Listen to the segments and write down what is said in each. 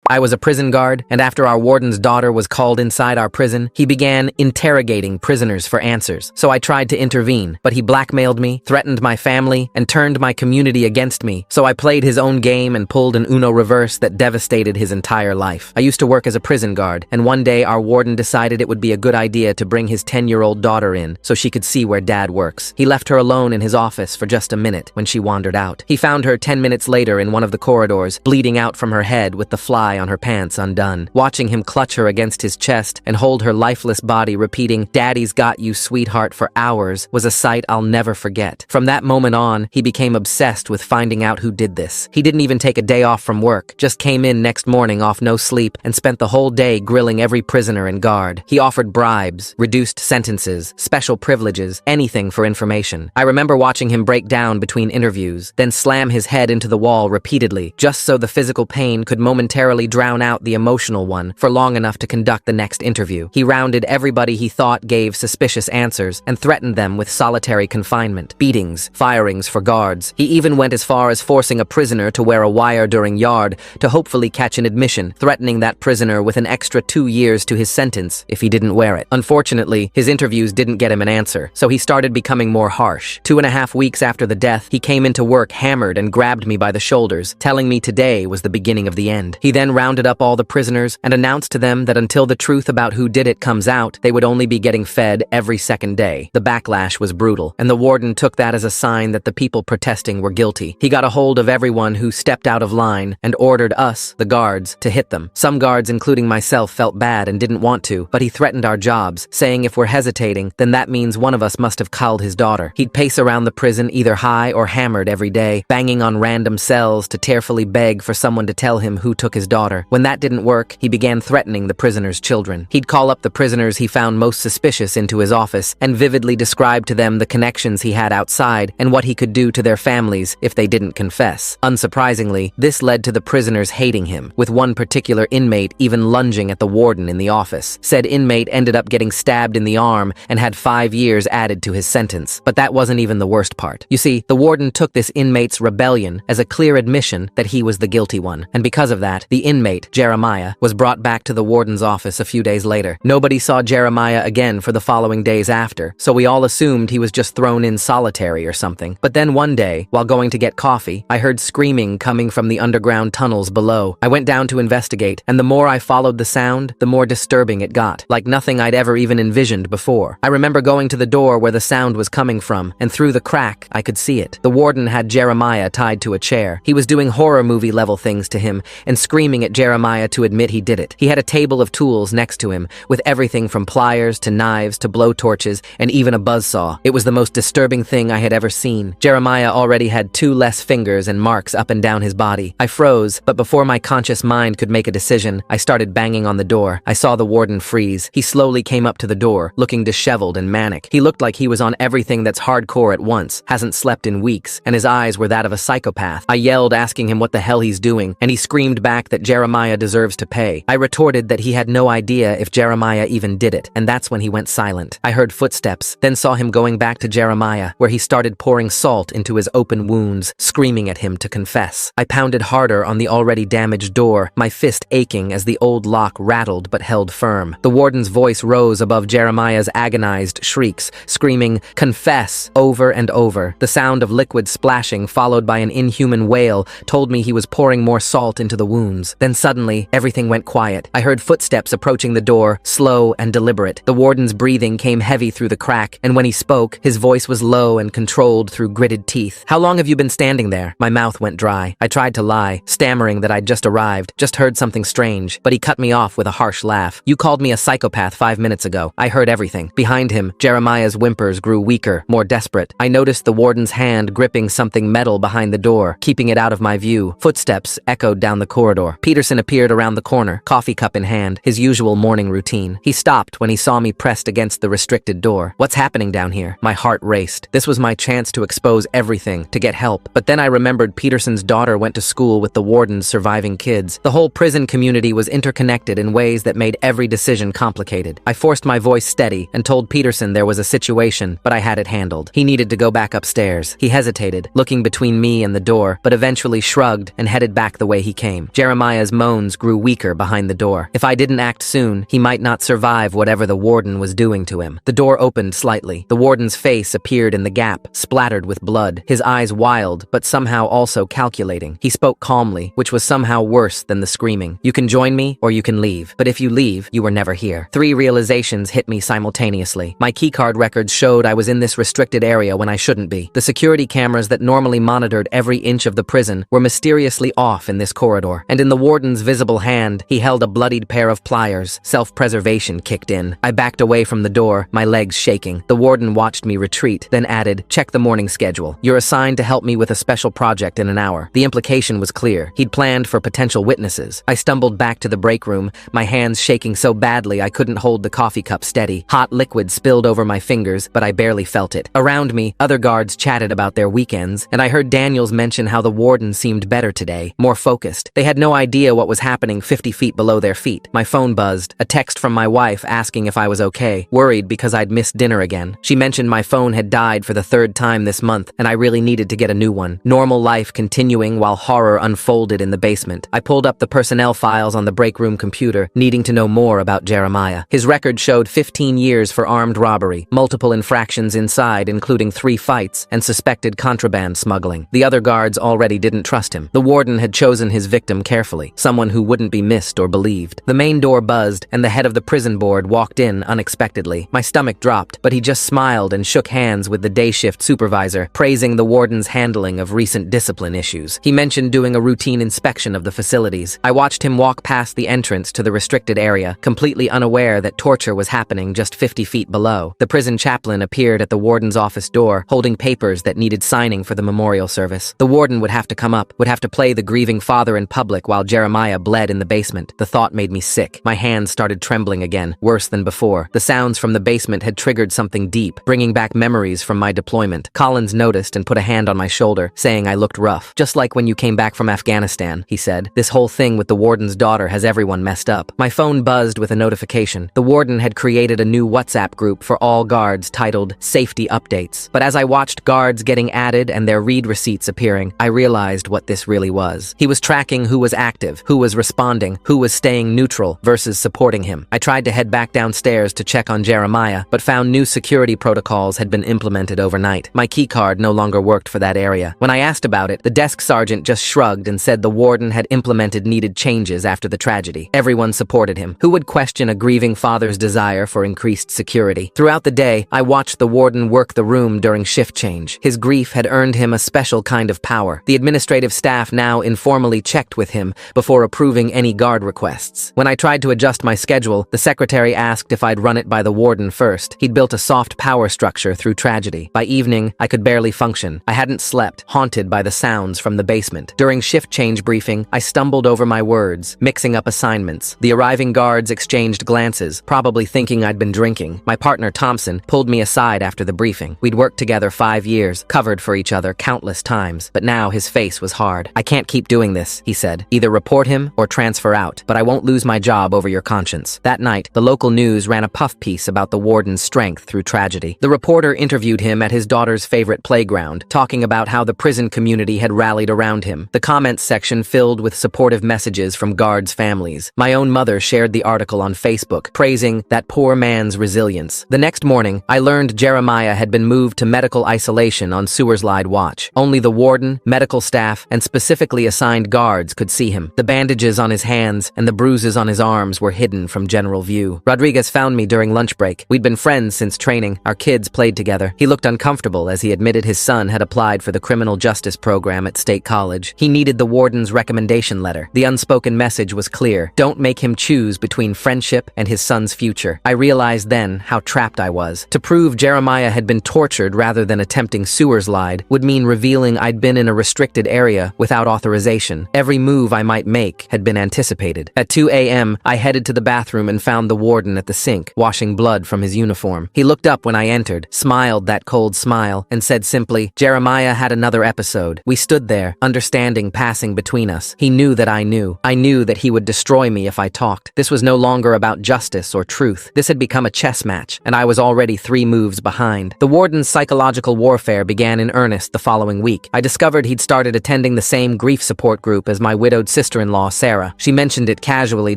I was a prison guard, and after our warden's daughter was called inside our prison, he began interrogating prisoners for answers. So I tried to intervene, but he blackmailed me, threatened my family, and turned my community against me. So I played his own game and pulled an Uno reverse that devastated his entire life. I used to work as a prison guard, and one day our warden decided it would be a good idea to bring his 10-year-old daughter in so she could see where Dad works. He left her alone in his office for just a minute when she wandered out. He found her 10 minutes later in one of the corridors, bleeding out from her head with the fly on her pants undone. Watching him clutch her against his chest and hold her lifeless body repeating, "Daddy's got you, sweetheart," for hours was a sight I'll never forget. From that moment on, he became obsessed with finding out who did this. He didn't even take a day off from work, just came in next morning off no sleep and spent the whole day grilling every prisoner and guard. He offered bribes, reduced sentences, special privileges, anything for information. I remember watching him break down between interviews, then slam his head into the wall repeatedly, just so the physical pain could momentarily drown out the emotional one for long enough to conduct the next interview. He rounded everybody he thought gave suspicious answers and threatened them with solitary confinement, beatings, firings for guards. He even went as far as forcing a prisoner to wear a wire during yard to hopefully catch an admission, threatening that prisoner with an extra 2 years to his sentence if he didn't wear it. Unfortunately, his interviews didn't get him an answer, so he started becoming more harsh. 2.5 weeks after the death, he came into work hammered and grabbed me by the shoulders, telling me today was the beginning of the end. He then rounded up all the prisoners and announced to them that until the truth about who did it comes out, they would only be getting fed every second day. The backlash was brutal, and the warden took that as a sign that the people protesting were guilty. He got a hold of everyone who stepped out of line and ordered us, the guards, to hit them. Some guards, including myself, felt bad and didn't want to, but he threatened our jobs, saying if we're hesitating, then that means one of us must have culled his daughter. He'd pace around the prison either high or hammered every day, banging on random cells to tearfully beg for someone to tell him who took his daughter. When that didn't work, he began threatening the prisoners' children. He'd call up the prisoners he found most suspicious into his office and vividly describe to them the connections he had outside and what he could do to their families if they didn't confess. Unsurprisingly, this led to the prisoners hating him, with one particular inmate even lunging at the warden in the office. Said inmate ended up getting stabbed in the arm and had 5 years added to his sentence. But that wasn't even the worst part. You see, the warden took this inmate's rebellion as a clear admission that he was the guilty one, and because of that, the inmate, Jeremiah, was brought back to the warden's office a few days later. Nobody saw Jeremiah again for the following days after, so we all assumed he was just thrown in solitary or something. But then one day, while going to get coffee, I heard screaming coming from the underground tunnels below. I went down to investigate, and the more I followed the sound, the more disturbing it got, like nothing I'd ever even envisioned before. I remember going to the door where the sound was coming from, and through the crack, I could see it. The warden had Jeremiah tied to a chair. He was doing horror movie level things to him and screaming at Jeremiah to admit he did it. He had a table of tools next to him, with everything from pliers to knives to blowtorches and even a buzzsaw. It was the most disturbing thing I had ever seen. Jeremiah already had 2 less fingers and marks up and down his body. I froze, but before my conscious mind could make a decision, I started banging on the door. I saw the warden freeze. He slowly came up to the door, looking disheveled and manic. He looked like he was on everything that's hardcore at once, hasn't slept in weeks, and his eyes were that of a psychopath. I yelled, asking him what the hell he's doing, and he screamed back that Jeremiah deserves to pay. I retorted that he had no idea if Jeremiah even did it, and that's when he went silent. I heard footsteps, then saw him going back to Jeremiah, where he started pouring salt into his open wounds, screaming at him to confess. I pounded harder on the already damaged door, my fist aching as the old lock rattled but held firm. The warden's voice rose above Jeremiah's agonized shrieks, screaming, "Confess," over and over. The sound of liquid splashing, followed by an inhuman wail, told me he was pouring more salt into the wounds. Then suddenly, everything went quiet. I heard footsteps approaching the door, slow and deliberate. The warden's breathing came heavy through the crack, and when he spoke, his voice was low and controlled through gritted teeth. "How long have you been standing there?" My mouth went dry. I tried to lie, stammering that I'd just arrived, just heard something strange, but he cut me off with a harsh laugh. "You called me a psychopath 5 minutes ago. I heard everything." Behind him, Jeremiah's whimpers grew weaker, more desperate. I noticed the warden's hand gripping something metal behind the door, keeping it out of my view. Footsteps echoed down the corridor. Peterson appeared around the corner, coffee cup in hand, his usual morning routine. He stopped when he saw me pressed against the restricted door. "What's happening down here?" My heart raced. This was my chance to expose everything, to get help. But then I remembered Peterson's daughter went to school with the warden's surviving kids. The whole prison community was interconnected in ways that made every decision complicated. I forced my voice steady and told Peterson there was a situation, but I had it handled. He needed to go back upstairs. He hesitated, looking between me and the door, but eventually shrugged and headed back the way he came. Jeremiah Jeremiah's moans grew weaker behind the door. If I didn't act soon, he might not survive whatever the warden was doing to him. The door opened slightly. The warden's face appeared in the gap, splattered with blood, his eyes wild, but somehow also calculating. He spoke calmly, which was somehow worse than the screaming. "You can join me, or you can leave. But if you leave, you were never here." 3 realizations hit me simultaneously. My keycard records showed I was in this restricted area when I shouldn't be. The security cameras that normally monitored every inch of the prison were mysteriously off in this corridor. And in the warden's visible hand, he held a bloodied pair of pliers. Self-preservation kicked in. I backed away from the door, my legs shaking. The warden watched me retreat, then added, "Check the morning schedule. You're assigned to help me with a special project in an hour." The implication was clear. He'd planned for potential witnesses. I stumbled back to the break room, my hands shaking so badly I couldn't hold the coffee cup steady. Hot liquid spilled over my fingers, but I barely felt it. Around me, other guards chatted about their weekends, and I heard Daniels mention how the warden seemed better today, more focused. They had no idea what was happening 50 feet below their feet. My phone buzzed, a text from my wife asking if I was okay, worried because I'd missed dinner again. She mentioned my phone had died for the 3rd time this month, and I really needed to get a new one. Normal life continuing while horror unfolded in the basement. I pulled up the personnel files on the break room computer, needing to know more about Jeremiah. His record showed 15 years for armed robbery, multiple infractions inside including 3 fights, and suspected contraband smuggling. The other guards already didn't trust him. The warden had chosen his victim carefully, someone who wouldn't be missed or believed. The main door buzzed, and the head of the prison board walked in unexpectedly. My stomach dropped, but he just smiled and shook hands with the day shift supervisor, praising the warden's handling of recent discipline issues. He mentioned doing a routine inspection of the facilities. I watched him walk past the entrance to the restricted area, completely unaware that torture was happening just 50 feet below. The prison chaplain appeared at the warden's office door, holding papers that needed signing for the memorial service. The warden would have to come up, would have to play the grieving father in public while Jeremiah bled in the basement. The thought made me sick. My hands started trembling again, worse than before. The sounds from the basement had triggered something deep, bringing back memories from my deployment. Collins noticed and put a hand on my shoulder, saying I looked rough. "Just like when you came back from Afghanistan," he said. "This whole thing with the warden's daughter has everyone messed up." My phone buzzed with a notification. The warden had created a new WhatsApp group for all guards titled Safety Updates. But as I watched guards getting added and their read receipts appearing, I realized what this really was. He was tracking who was active, who was responding, who was staying neutral versus supporting him. I tried to head back downstairs to check on Jeremiah, but found new security protocols had been implemented overnight. My keycard no longer worked for that area. When I asked about it, the desk sergeant just shrugged and said the warden had implemented needed changes after the tragedy. Everyone supported him. Who would question a grieving father's desire for increased security? Throughout the day, I watched the warden work the room during shift change. His grief had earned him a special kind of power. The administrative staff now informally checked with him before approving any guard requests. When I tried to adjust my schedule, the secretary asked if I'd run it by the warden first. He'd built a soft power structure through tragedy. By evening, I could barely function. I hadn't slept, haunted by the sounds from the basement. During shift change briefing, I stumbled over my words, mixing up assignments. The arriving guards exchanged glances, probably thinking I'd been drinking. My partner, Thompson, pulled me aside after the briefing. We'd worked together 5 years, covered for each other countless times, but now his face was hard. "I can't keep doing this," he said. "Either report him or transfer out, but I won't lose my job over your conscience." That night, the local news ran a puff piece about the warden's strength through tragedy. The reporter interviewed him at his daughter's favorite playground, talking about how the prison community had rallied around him. The comments section filled with supportive messages from guards' families. My own mother shared the article on Facebook, praising that poor man's resilience. The next morning, I learned Jeremiah had been moved to medical isolation on Sewerslide watch. Only the warden, medical staff, and specifically assigned guards could see him. The bandages on his hands and the bruises on his arms were hidden from general view. Rodriguez found me during lunch break. We'd been friends since training. Our kids played together. He looked uncomfortable as he admitted his son had applied for the criminal justice program at State College. He needed the warden's recommendation letter. The unspoken message was clear. Don't make him choose between friendship and his son's future. I realized then how trapped I was. To prove Jeremiah had been tortured rather than attempting Sewerslide would mean revealing I'd been in a restricted area without authorization. Every move I might make had been anticipated. At 2 a.m., I headed to the bathroom and found the warden at the sink, washing blood from his uniform. He looked up when I entered, smiled that cold smile, and said simply, "Jeremiah had another episode." We stood there, understanding passing between us. He knew that I knew. I knew that he would destroy me if I talked. This was no longer about justice or truth. This had become a chess match, and I was already 3 moves behind. The warden's psychological warfare began in earnest the following week. I discovered he'd started attending the same grief support group as my widowed sister sister-in-law, Sarah. She mentioned it casually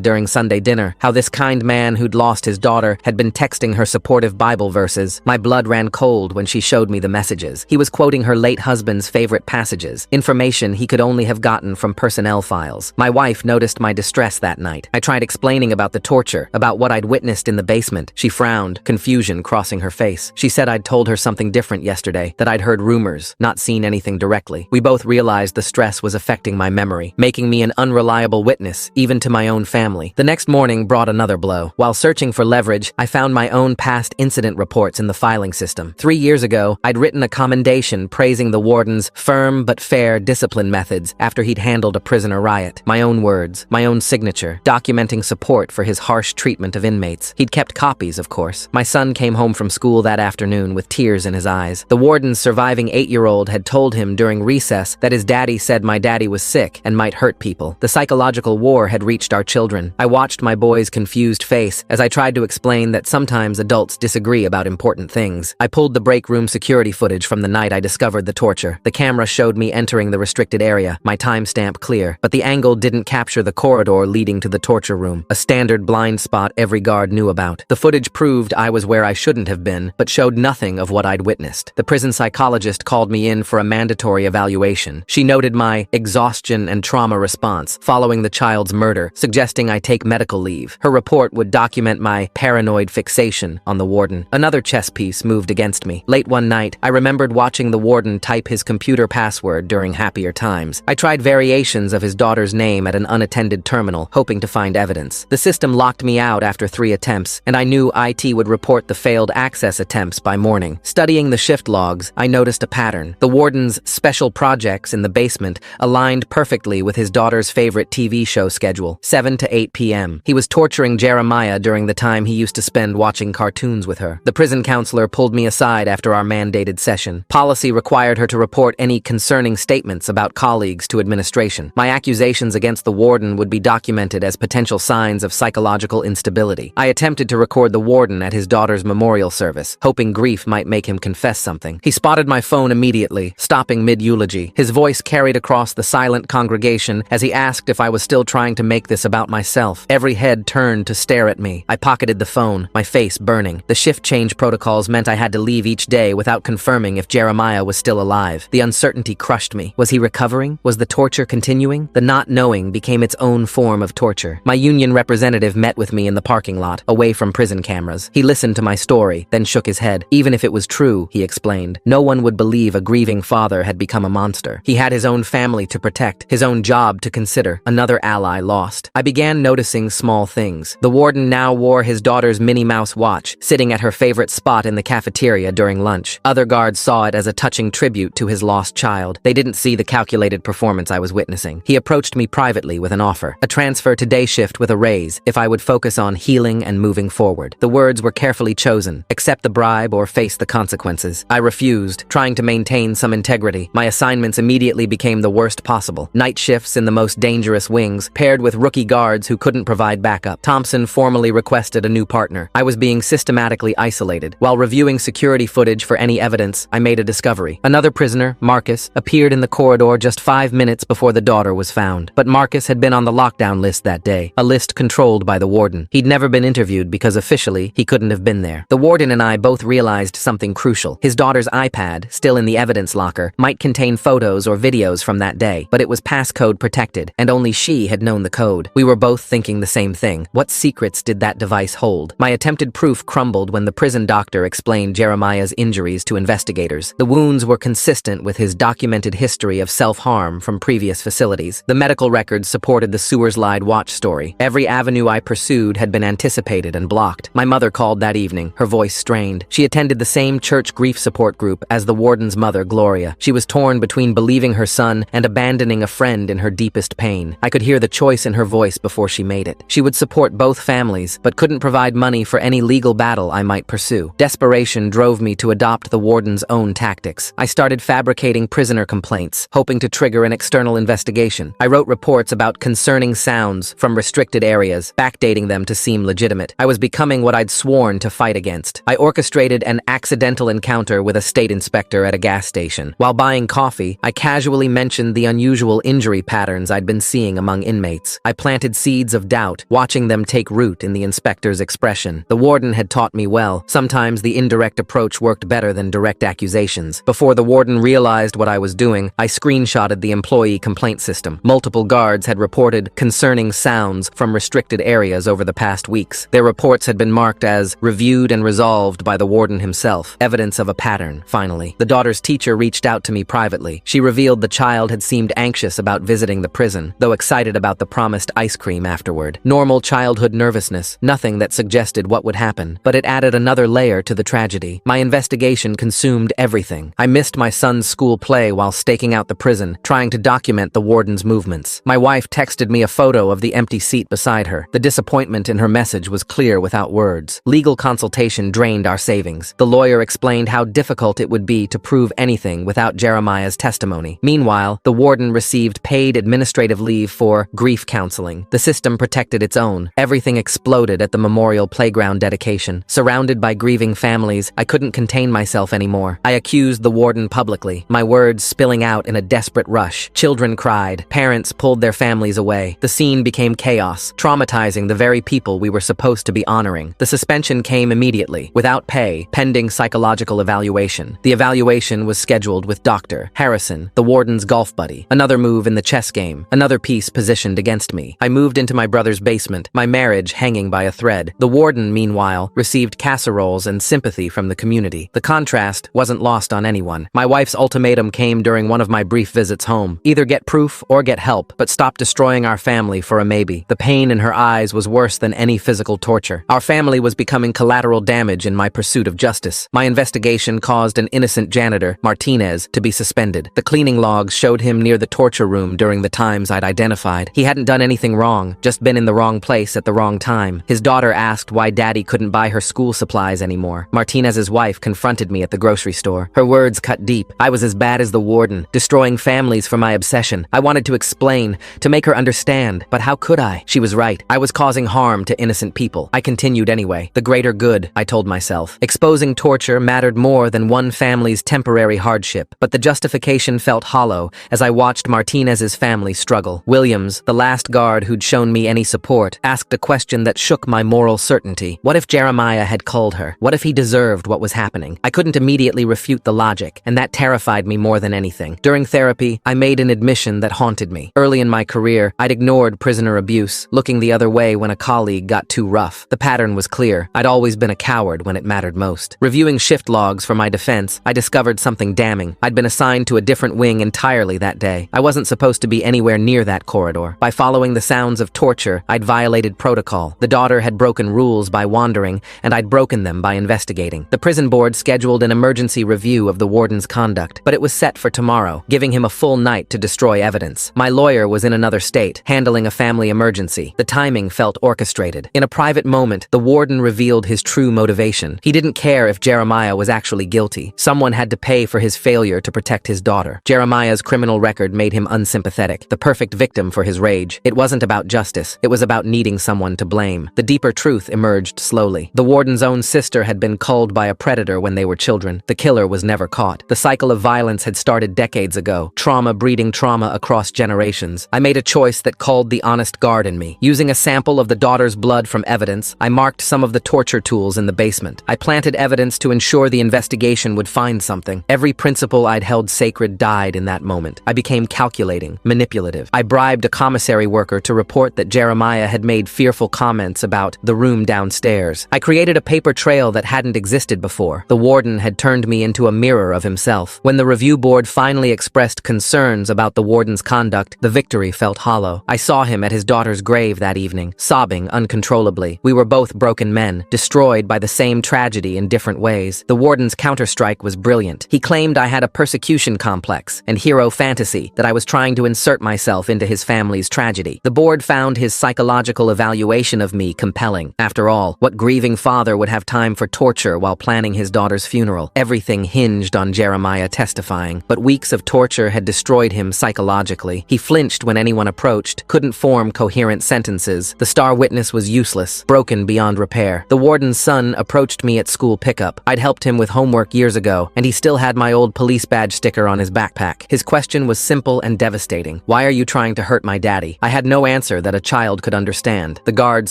during Sunday dinner, how this kind man who'd lost his daughter had been texting her supportive Bible verses. My blood ran cold when she showed me the messages. He was quoting her late husband's favorite passages, information he could only have gotten from personnel files. My wife noticed my distress that night. I tried explaining about the torture, about what I'd witnessed in the basement. She frowned, confusion crossing her face. She said I'd told her something different yesterday, that I'd heard rumors, not seen anything directly. We both realized the stress was affecting my memory, making me an unreliable witness, even to my own family. The next morning brought another blow. While searching for leverage, I found my own past incident reports in the filing system. 3 years ago, I'd written a commendation praising the warden's firm but fair discipline methods after he'd handled a prisoner riot. My own words, my own signature, documenting support for his harsh treatment of inmates. He'd kept copies, of course. My son came home from school that afternoon with tears in his eyes. The warden's surviving 8-year-old had told him during recess that his daddy said my daddy was sick and might hurt people. The psychological war had reached our children. I watched my boy's confused face as I tried to explain that sometimes adults disagree about important things. I pulled the break room security footage from the night I discovered the torture. The camera showed me entering the restricted area, my timestamp clear, but the angle didn't capture the corridor leading to the torture room, a standard blind spot every guard knew about. The footage proved I was where I shouldn't have been, but showed nothing of what I'd witnessed. The prison psychologist called me in for a mandatory evaluation. She noted my exhaustion and trauma response following the child's murder, suggesting I take medical leave. Her report would document my paranoid fixation on the warden. Another chess piece moved against me. Late one night, I remembered watching the warden type his computer password during happier times. I tried variations of his daughter's name at an unattended terminal, hoping to find evidence. The system locked me out after 3 attempts, and I knew IT would report the failed access attempts by morning. Studying the shift logs, I noticed a pattern. The warden's special projects in the basement aligned perfectly with his daughter's favorite TV show schedule, 7 to 8 p.m. He was torturing Jeremiah during the time he used to spend watching cartoons with her. The prison counselor pulled me aside after our mandated session. Policy required her to report any concerning statements about colleagues to administration. My accusations against the warden would be documented as potential signs of psychological instability. I attempted to record the warden at his daughter's memorial service, hoping grief might make him confess something. He spotted my phone immediately, stopping mid-eulogy. His voice carried across the silent congregation as he asked if I was still trying to make this about myself. Every head turned to stare at me. I pocketed the phone, my face burning. The shift change protocols meant I had to leave each day without confirming if Jeremiah was still alive. The uncertainty crushed me. Was he recovering? Was the torture continuing? The not knowing became its own form of torture. My union representative met with me in the parking lot, away from prison cameras. He listened to my story, then shook his head. Even if it was true, he explained, no one would believe a grieving father had become a monster. He had his own family to protect, his own job to consider, another ally lost. I began noticing small things. The warden now wore his daughter's Minnie Mouse watch, sitting at her favorite spot in the cafeteria during lunch. Other guards saw it as a touching tribute to his lost child. They didn't see the calculated performance I was witnessing. He approached me privately with an offer, a transfer to day shift with a raise, if I would focus on healing and moving forward. The words were carefully chosen: accept the bribe or face the consequences. I refused, trying to maintain some integrity. My assignments immediately became the worst possible. Night shifts in the most dangerous wings, paired with rookie guards who couldn't provide backup. Thompson formally requested a new partner. I was being systematically isolated. While reviewing security footage for any evidence, I made a discovery. Another prisoner, Marcus, appeared in the corridor just 5 minutes before the daughter was found. But Marcus had been on the lockdown list that day, a list controlled by the warden. He'd never been interviewed because officially he couldn't have been there. The warden and I both realized something crucial. His daughter's iPad, still in the evidence locker, might contain photos or videos from that day, but it was passcode protected, and only she had known the code. We were both thinking the same thing. What secrets did that device hold? My attempted proof crumbled when the prison doctor explained Jeremiah's injuries to investigators. The wounds were consistent with his documented history of self-harm from previous facilities. The medical records supported the Sewerslide watch story. Every avenue I pursued had been anticipated and blocked. My mother called that evening, her voice strained. She attended the same church grief support group as the warden's mother, Gloria. She was torn between believing her son and abandoning a friend in her deepest pain. I could hear the choice in her voice before she made it. She would support both families, but couldn't provide money for any legal battle I might pursue. Desperation drove me to adopt the warden's own tactics. I started fabricating prisoner complaints, hoping to trigger an external investigation. I wrote reports about concerning sounds from restricted areas, backdating them to seem legitimate. I was becoming what I'd sworn to fight against. I orchestrated an accidental encounter with a state inspector at a gas station. While buying coffee, I casually mentioned the unusual injury patterns I'd I'd been seeing among inmates. I planted seeds of doubt, watching them take root in the inspector's expression. The warden had taught me well. Sometimes the indirect approach worked better than direct accusations. Before the warden realized what I was doing, I screenshotted the employee complaint system. Multiple guards had reported concerning sounds from restricted areas over the past weeks. Their reports had been marked as reviewed and resolved by the warden himself. Evidence of a pattern, finally. The daughter's teacher reached out to me privately. She revealed the child had seemed anxious about visiting the prison, though excited about the promised ice cream afterward. Normal childhood nervousness, nothing that suggested what would happen, but it added another layer to the tragedy. My investigation consumed everything. I missed my son's school play while staking out the prison, trying to document the warden's movements. My wife texted me a photo of the empty seat beside her. The disappointment in her message was clear without words. Legal consultation drained our savings. The lawyer explained how difficult it would be to prove anything without Jeremiah's testimony. Meanwhile, the warden received paid administrative leave for grief counseling. The system protected its own. Everything exploded at the memorial playground dedication. Surrounded by grieving families, I couldn't contain myself anymore. I accused the warden publicly, my words spilling out in a desperate rush. Children cried. Parents pulled their families away. The scene became chaos, traumatizing the very people we were supposed to be honoring. The suspension came immediately, without pay, pending psychological evaluation. The evaluation was scheduled with Dr. Harrison, the warden's golf buddy. Another move in the chess game, another piece positioned against me. I moved into my brother's basement, my marriage hanging by a thread. The warden, meanwhile, received casseroles and sympathy from the community. The contrast wasn't lost on anyone. My wife's ultimatum came during one of my brief visits home. Either get proof or get help, but stop destroying our family for a maybe. The pain in her eyes was worse than any physical torture. Our family was becoming collateral damage in my pursuit of justice. My investigation caused an innocent janitor, Martinez, to be suspended. The cleaning logs showed him near the torture room during the times I'd identified. He hadn't done anything wrong, just been in the wrong place at the wrong time. His daughter asked why Daddy couldn't buy her school supplies anymore. Martinez's wife confronted me at the grocery store. Her words cut deep. I was as bad as the warden, destroying families for my obsession. I wanted to explain, to make her understand, but how could I? She was right. I was causing harm to innocent people. I continued anyway. The greater good, I told myself. Exposing torture mattered more than one family's temporary hardship, but the justification felt hollow as I watched Martinez's family struggle. Williams, the last guard who'd shown me any support, asked a question that shook my moral certainty. What if Jeremiah had culled her? What if he deserved what was happening? I couldn't immediately refute the logic, and that terrified me more than anything. During therapy, I made an admission that haunted me. Early in my career, I'd ignored prisoner abuse, looking the other way when a colleague got too rough. The pattern was clear. I'd always been a coward when it mattered most. Reviewing shift logs for my defense, I discovered something damning. I'd been assigned to a different wing entirely that day. I wasn't supposed to be anywhere near that corridor. By following the sounds of torture, I'd violated protocol. The daughter had broken rules by wandering, and I'd broken them by investigating. The prison board scheduled an emergency review of the warden's conduct, but it was set for tomorrow, giving him a full night to destroy evidence. My lawyer was in another state, handling a family emergency. The timing felt orchestrated. In a private moment, the warden revealed his true motivation. He didn't care if Jeremiah was actually guilty. Someone had to pay for his failure to protect his daughter. Jeremiah's criminal record made him unsympathetic, the perfect victim for his rage. It wasn't about justice. It was about needing someone to blame. The deeper truth emerged slowly. The warden's own sister had been culled by a predator when they were children. The killer was never caught. The cycle of violence had started decades ago, trauma breeding trauma across generations. I made a choice that called the honest guard in me. Using a sample of the daughter's blood from evidence, I marked some of the torture tools in the basement. I planted evidence to ensure the investigation would find something. Every principle I'd held sacred died in that moment. I became calculating, manipulative. I bribed a commissary worker to report that Jeremiah had made fearful comments about the room downstairs. I created a paper trail that hadn't existed before. The warden had turned me into a mirror of himself. When the review board finally expressed concerns about the warden's conduct, the victory felt hollow. I saw him at his daughter's grave that evening, sobbing uncontrollably. We were both broken men, destroyed by the same tragedy in different ways. The warden's counterstrike was brilliant. He claimed I had a persecution complex and hero fantasy, that I was trying to insert myself into his family's tragedy. The board found his psychological evaluation of me compelling. After all, what grieving father would have time for torture while planning his daughter's funeral? Everything hinged on Jeremiah testifying, but weeks of torture had destroyed him psychologically. He flinched when anyone approached, couldn't form coherent sentences. The star witness was useless, broken beyond repair. The warden's son approached me at school pickup. I'd helped him with homework years ago, and he still had my old police badge sticker on his backpack. His question was simple and devastating. Why Why are you trying to hurt my daddy? I had no answer that a child could understand. The guards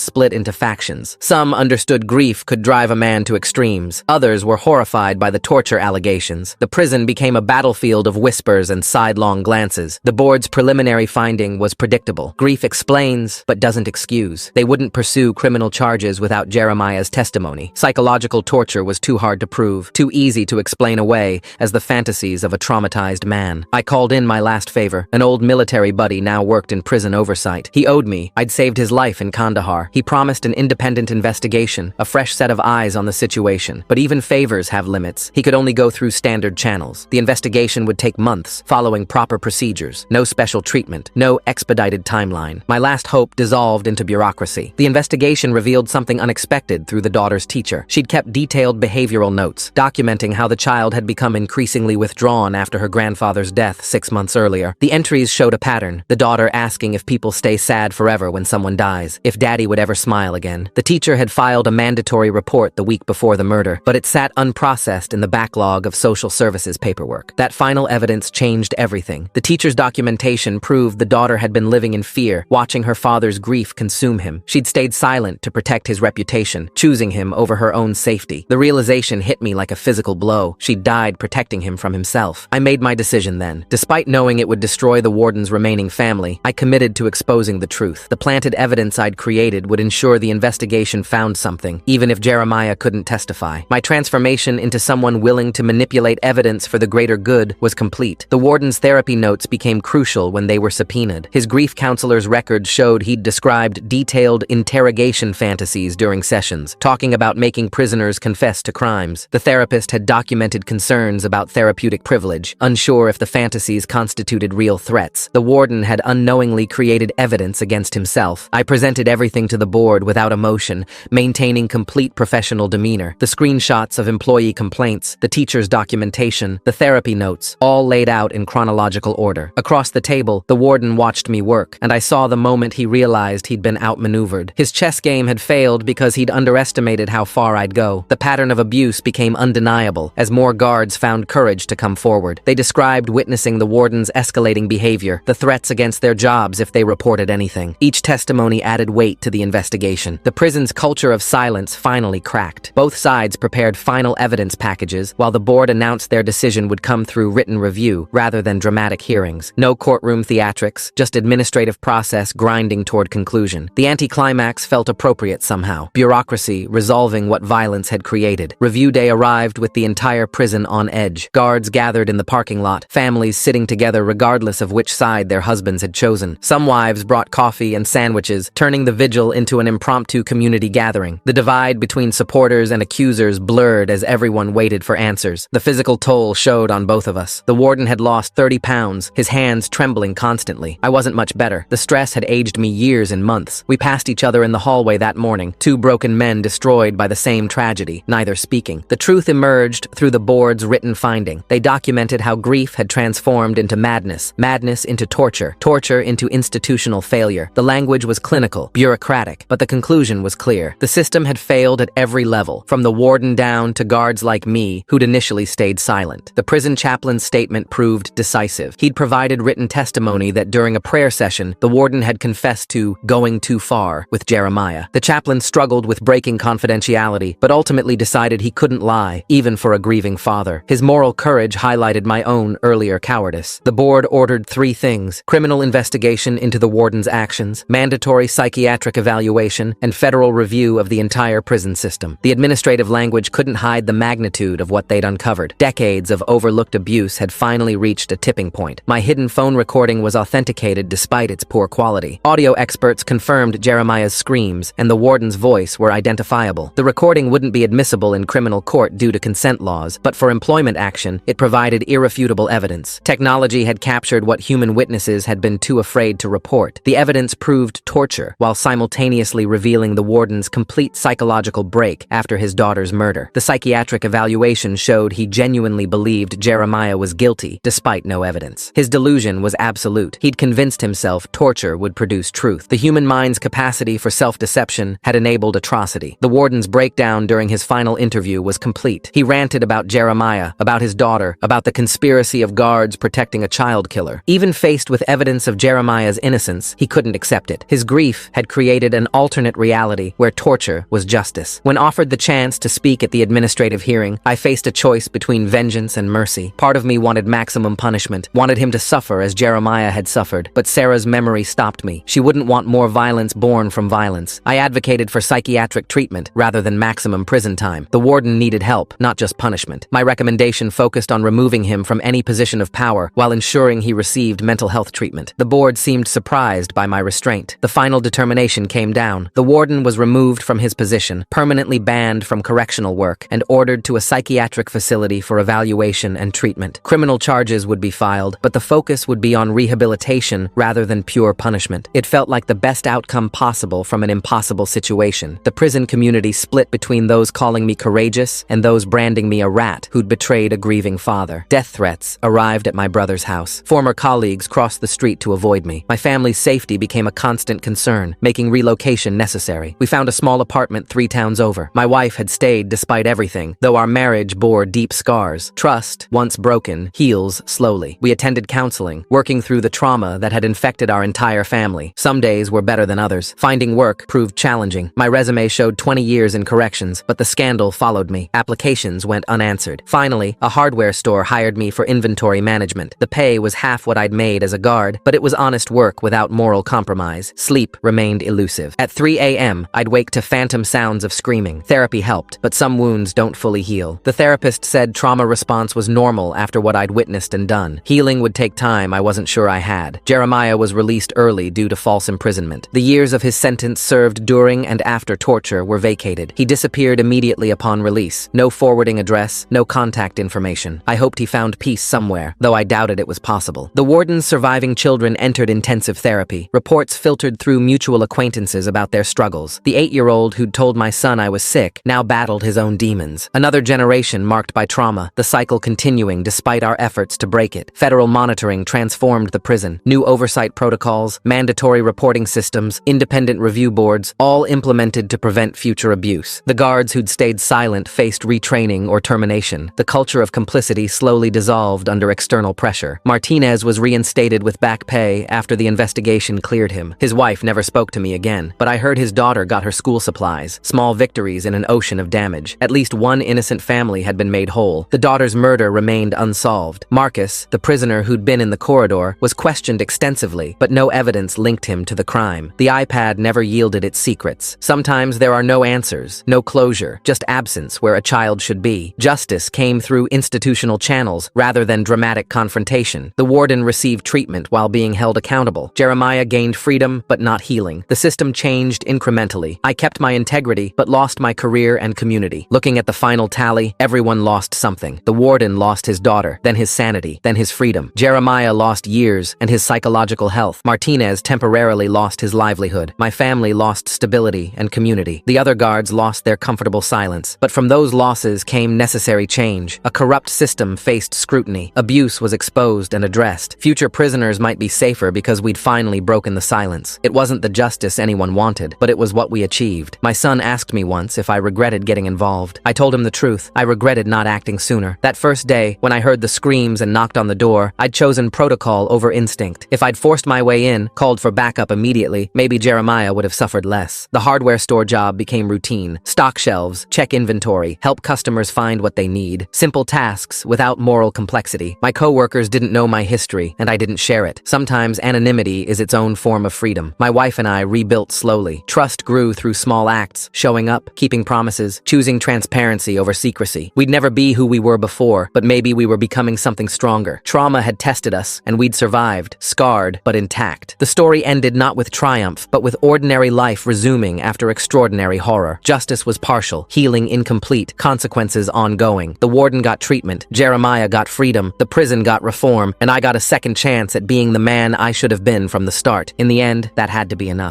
split into factions. Some understood grief could drive a man to extremes. Others were horrified by the torture allegations. The prison became a battlefield of whispers and sidelong glances. The board's preliminary finding was predictable. Grief explains, but doesn't excuse. They wouldn't pursue criminal charges without Jeremiah's testimony. Psychological torture was too hard to prove, too easy to explain away as the fantasies of a traumatized man. I called in my last favor. An old military buddy now worked in prison oversight. He owed me. I'd saved his life in Kandahar. He promised an independent investigation, a fresh set of eyes on the situation. But even favors have limits. He could only go through standard channels. The investigation would take months, following proper procedures. No special treatment, no expedited timeline. My last hope dissolved into bureaucracy. The investigation revealed something unexpected through the daughter's teacher. She'd kept detailed behavioral notes, documenting how the child had become increasingly withdrawn after her grandfather's death 6 months earlier. The entries showed a pattern, the daughter asking if people stay sad forever when someone dies, if daddy would ever smile again. The teacher had filed a mandatory report the week before the murder, but it sat unprocessed in the backlog of social services paperwork. That final evidence changed everything. The teacher's documentation proved the daughter had been living in fear, watching her father's grief consume him. She'd stayed silent to protect his reputation, choosing him over her own safety. The realization hit me like a physical blow. She'd died protecting him from himself. I made my decision then. Despite knowing it would destroy the warden's remaining family, I committed to exposing the truth. The planted evidence I'd created would ensure the investigation found something, even if Jeremiah couldn't testify. My transformation into someone willing to manipulate evidence for the greater good was complete. The warden's therapy notes became crucial when they were subpoenaed. His grief counselor's records showed he'd described detailed interrogation fantasies during sessions, talking about making prisoners confess to crimes. The therapist had documented concerns about therapeutic privilege, unsure if the fantasies constituted real threats. The warden had unknowingly created evidence against himself. I presented everything to the board without emotion, maintaining complete professional demeanor. The screenshots of employee complaints, the teacher's documentation, the therapy notes, all laid out in chronological order. Across the table, the warden watched me work, and I saw the moment he realized he'd been outmaneuvered. His chess game had failed because he'd underestimated how far I'd go. The pattern of abuse became undeniable as more guards found courage to come forward. They described witnessing the warden's escalating behavior, the threats against their jobs if they reported anything. Each testimony added weight to the investigation. The prison's culture of silence finally cracked. Both sides prepared final evidence packages, while the board announced their decision would come through written review rather than dramatic hearings. No courtroom theatrics, just administrative process grinding toward conclusion. The anticlimax felt appropriate somehow. Bureaucracy resolving what violence had created. Review day arrived with the entire prison on edge. Guards gathered in the parking lot, families sitting together regardless of which side their husbands had chosen. Some wives brought coffee and sandwiches, turning the vigil into an impromptu community gathering. The divide between supporters and accusers blurred as everyone waited for answers. The physical toll showed on both of us. The warden had lost 30 pounds, his hands trembling constantly. I wasn't much better. The stress had aged me years and months. We passed each other in the hallway that morning, two broken men destroyed by the same tragedy, neither speaking. The truth emerged through the board's written finding. They documented how grief had transformed into madness, madness into torture, torture into institutional failure. The language was clinical, bureaucratic, but the conclusion was clear. The system had failed at every level, from the warden down to guards like me who'd initially stayed silent. The prison chaplain's statement proved decisive. He'd provided written testimony that during a prayer session, the warden had confessed to going too far with Jeremiah. The chaplain struggled with breaking confidentiality, but ultimately decided he couldn't lie, even for a grieving father. His moral courage highlighted my own earlier cowardice. The board ordered 3 things: criminal investigation into the warden's actions, mandatory psychiatric evaluation, and federal review of the entire prison system. The administrative language couldn't hide the magnitude of what they'd uncovered. Decades of overlooked abuse had finally reached a tipping point. My hidden phone recording was authenticated despite its poor quality. Audio experts confirmed Jeremiah's screams, and the warden's voice were identifiable. The recording wouldn't be admissible in criminal court due to consent laws, but for employment action, it provided irrefutable evidence. Technology had captured what human witnesses had been too afraid to report. The evidence proved torture, while simultaneously revealing the warden's complete psychological break after his daughter's murder. The psychiatric evaluation showed he genuinely believed Jeremiah was guilty, despite no evidence. His delusion was absolute. He'd convinced himself torture would produce truth. The human mind's capacity for self-deception had enabled atrocity. The warden's breakdown during his final interview was complete. He ranted about Jeremiah, about his daughter, about the conspiracy of guards protecting a child killer. Even faced Faced with evidence of Jeremiah's innocence, he couldn't accept it. His grief had created an alternate reality where torture was justice. When offered the chance to speak at the administrative hearing, I faced a choice between vengeance and mercy. Part of me wanted maximum punishment, wanted him to suffer as Jeremiah had suffered, but Sarah's memory stopped me. She wouldn't want more violence born from violence. I advocated for psychiatric treatment rather than maximum prison time. The warden needed help, not just punishment. My recommendation focused on removing him from any position of power while ensuring he received mental health treatment. The board seemed surprised by my restraint. The final determination came down. The warden was removed from his position, permanently banned from correctional work, and ordered to a psychiatric facility for evaluation and treatment. Criminal charges would be filed, but the focus would be on rehabilitation rather than pure punishment. It felt like the best outcome possible from an impossible situation. The prison community split between those calling me courageous and those branding me a rat who'd betrayed a grieving father. Death threats arrived at my brother's house. Former colleagues crossed the street to avoid me. My family's safety became a constant concern, making relocation necessary. We found a small apartment 3 towns over. My wife had stayed despite everything, though our marriage bore deep scars. Trust, once broken, heals slowly. We attended counseling, working through the trauma that had infected our entire family. Some days were better than others. Finding work proved challenging. My resume showed 20 years in corrections, but the scandal followed me. Applications went unanswered. Finally, a hardware store hired me for inventory management. The pay was half what I'd made as a guard, but it was honest work without moral compromise. Sleep remained elusive. At 3 a.m., I'd wake to phantom sounds of screaming. Therapy helped, but some wounds don't fully heal. The therapist said trauma response was normal after what I'd witnessed and done. Healing would take time I wasn't sure I had. Jeremiah was released early due to false imprisonment. The years of his sentence served during and after torture were vacated. He disappeared immediately upon release. No forwarding address, no contact information. I hoped he found peace somewhere, though I doubted it was possible. The warden's surviving children entered intensive therapy. Reports filtered through mutual acquaintances about their struggles. The 8-year-old who'd told my son I was sick now battled his own demons. Another generation marked by trauma, the cycle continuing despite our efforts to break it. Federal monitoring transformed the prison. New oversight protocols, mandatory reporting systems, independent review boards, all implemented to prevent future abuse. The guards who'd stayed silent faced retraining or termination. The culture of complicity slowly dissolved under external pressure. Martinez was reinstated with back pay after the investigation cleared him. His wife never spoke to me again, but I heard his daughter got her school supplies. Small victories in an ocean of damage. At least one innocent family had been made whole. The daughter's murder remained unsolved. Marcus, the prisoner who'd been in the corridor, was questioned extensively, but no evidence linked him to the crime. The iPad never yielded its secrets. Sometimes there are no answers, no closure, just absence where a child should be. Justice came through institutional channels rather than dramatic confrontation. The warden received treatment while being held accountable. Jeremiah gained freedom, but not healing. The system changed incrementally. I kept my integrity, but lost my career and community. Looking at the final tally, everyone lost something. The warden lost his daughter, then his sanity, then his freedom. Jeremiah lost years and his psychological health. Martinez temporarily lost his livelihood. My family lost stability and community. The other guards lost their comfortable silence. But from those losses came necessary change. A corrupt system faced scrutiny. Abuse was exposed and addressed. Future prisoners might be safer because we'd finally broken the silence. It wasn't the justice anyone wanted, but it was what we achieved. My son asked me once if I regretted getting involved. I told him the truth. I regretted not acting sooner. That first day, when I heard the screams and knocked on the door, I'd chosen protocol over instinct. If I'd forced my way in, called for backup immediately, maybe Jeremiah would have suffered less. The hardware store job became routine. Stock shelves, check inventory, help customers find what they need. Simple tasks without moral complexity. My coworkers didn't know my history, and I didn't share it. Sometimes anonymity is its own form of freedom. My wife and I rebuilt slowly. Trust grew through small acts, showing up, keeping promises, choosing transparency over secrecy. We'd never be who we were before, but maybe we were becoming something stronger. Trauma had tested us, and we'd survived, scarred, but intact. The story ended not with triumph, but with ordinary life resuming after extraordinary horror. Justice was partial, healing incomplete, consequences ongoing. The warden got treatment, Jeremiah got freedom, the prison got reform, and I got a second chance at being the man I should have been from the start. In the end, that had to be enough.